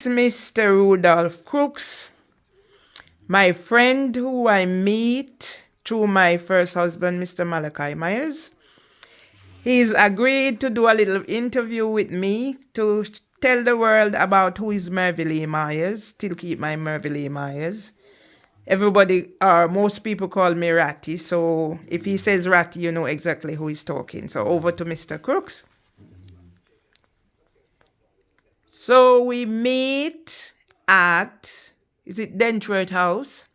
Mr. Rudolph Crooks, my friend who I meet through my first husband, Mr. Malachi Myers. He's agreed to do a little interview with me to tell the world about who is Mervelee Myers. Still keep my Mervelee Myers. Everybody, or most people call me Ratty, so if he says Ratty, you know exactly who he's talking. So over to Mr. Crooks. So we meet at, is it Dentworth House?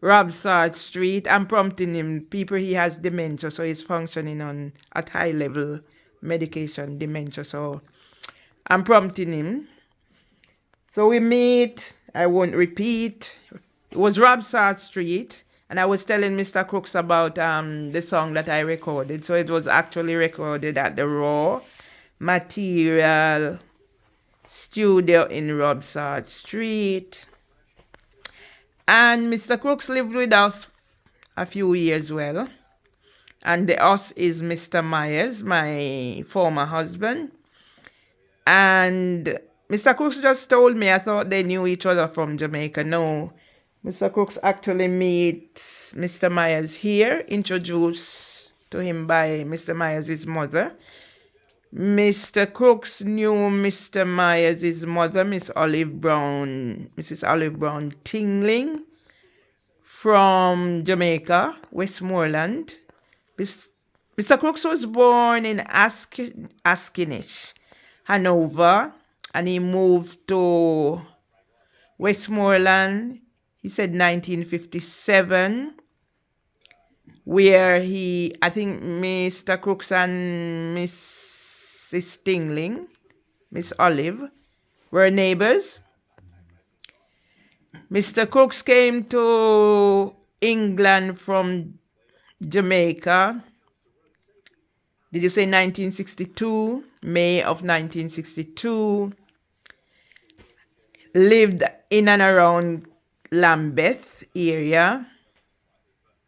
Mansell Street. I'm prompting him. People, he has dementia, so he's functioning on at high level medication, dementia. So I'm prompting him. So we meet. I won't repeat. It was Mansell Street, and I was telling Mr. Crooks about the song that I recorded. So it was actually recorded at the Raw Material Studio in Mansell Street. And Mr. Crooks lived with us a few years well. And the us is Mr. Myers, my former husband. And Mr. Crooks just told me, I thought they knew each other from Jamaica. No, Mr. Crooks actually met Mr. Myers here, introduced to him by Mr. Myers' mother. Mr. Crooks knew Mr. Myers' mother, Mrs. Olive Brown Tingling, from Jamaica, Westmoreland. Mr. Crooks was born in Askinish, Hanover, and he moved to Westmoreland, he said 1957, where I think Mr. Crooks and Mrs. Tingling, Miss Olive, were neighbors. Mr. Crooks came to England from Jamaica. Did you say 1962? May of 1962. Lived in and around Lambeth area,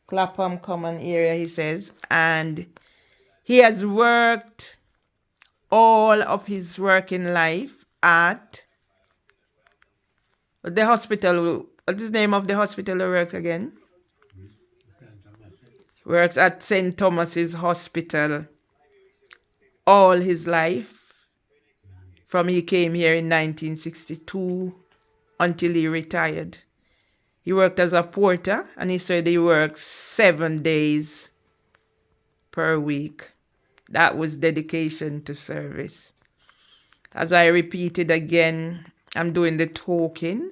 Clapham Common area, he says. And he has worked all of his working life at the hospital. What is the name of the hospital he works again? Works at St. Thomas's Hospital all his life, from he came here in 1962 until he retired. He worked as a porter, and he said he worked 7 days per week. That was dedication to service. As I repeated again, I'm doing the talking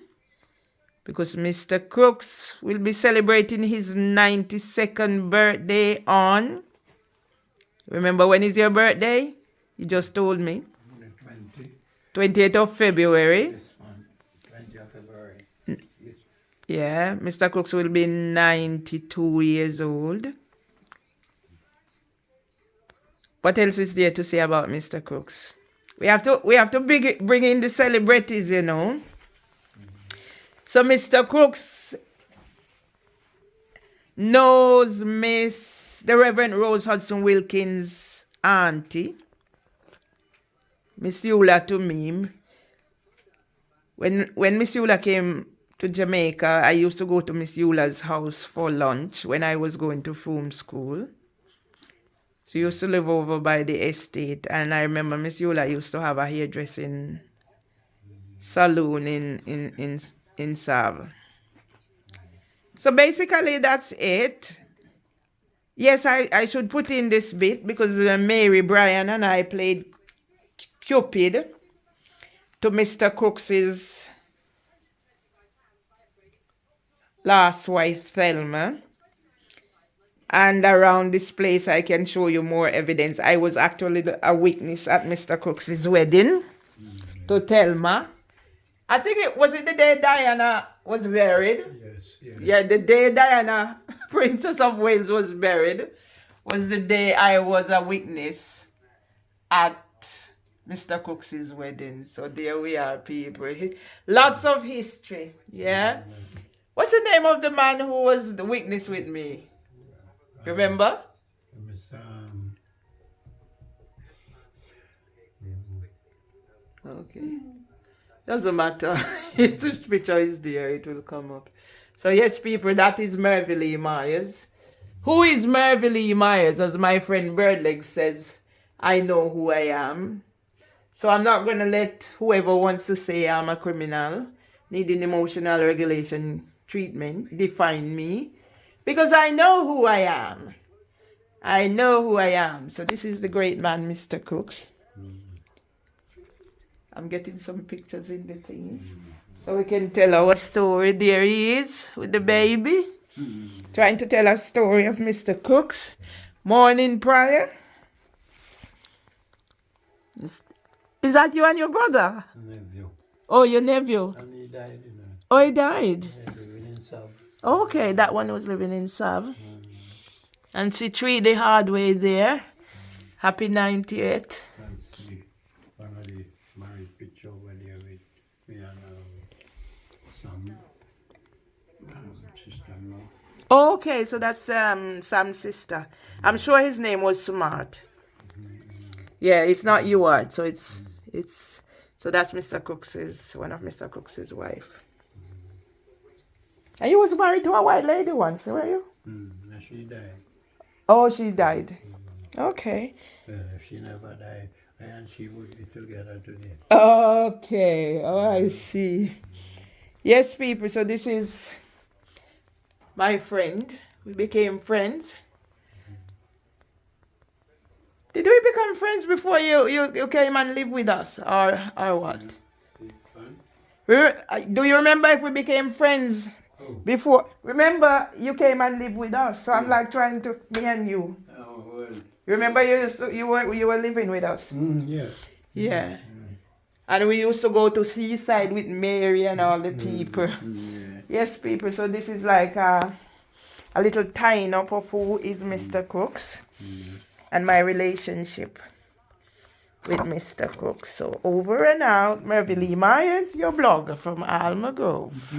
because Mr. Crooks will be celebrating his 92nd birthday on, remember when is your birthday? You just told me. 28th of February. This one, 20th of February. Yeah, Mr. Crooks will be 92 years old. What else is there to say about Mr. Crooks? We have to bring in the celebrities, you know. So Mr. Crooks knows the Reverend Rose Hudson Wilkins' auntie, Miss Eula to me. When Miss Eula came to Jamaica, I used to go to Miss Eula's house for lunch when I was going to film school. She used to live over by the estate, and I remember Miss Eula used to have a hairdressing saloon in Sav. So basically that's it. Yes, I should put in this bit because Mary, Brian, and I played Cupid to Mr. Crooks's last wife, Thelma. And around this place, I can show you more evidence. I was actually a witness at Mr. Crooks's wedding to Thelma. I think it was the day Diana was married. Yes. Yeah, the day Diana, Princess of Wales, was buried was the day I was a witness at Mr. Crooks's wedding. So there we are, people. Lots of history, yeah? What's the name of the man who was the witness with me? Remember? Okay. Doesn't matter. If the picture is there, it will come up. So yes, people, that is Mervelee Myers. Who is Mervelee Myers? As my friend Birdleg says, I know who I am. So I'm not going to let whoever wants to say I'm a criminal, needing emotional regulation treatment, define me. Because I know who I am. I know who I am. So this is the great man, Mr. Cooks. I'm getting some pictures in the thing. So we can tell our story. There he is with the baby. Trying to tell a story of Mr. Cooks. Morning prayer. Is that you and your brother? Nephew. Oh, your nephew. And he died, you know. Oh, he died. Yeah, living in South. Okay, that one was living in Sav. And she treated the hard way there. Happy 98th. That's one of the married picture over there with me and Sam. Sister-in-law. Okay, so that's Sam's sister. I'm sure his name was Smart. Yeah, it's not Ewart, so it's so that's Mr. Cooks's one of Mr. Cooks's wife. And you was married to a white lady once, were you? And she died. Oh, she died. Okay. If she never died, I and she would be together today. Okay. Oh, I see. Yes, people. So this is my friend. We became friends. Did we become friends before you came and live with us, or what? Do you remember if we became friends before? Remember you came and lived with us, so I'm like trying to me and you. Oh, well. Remember you were living with us. Yeah. Yeah. And we used to go to Seaside with Mary and all the people. Yeah. Yes, people. So this is like a little tying up of who is Mr. Cooks and my relationship with Mr. Cooks. So over and out, Mervelee Myers, your blogger from Alma Grove.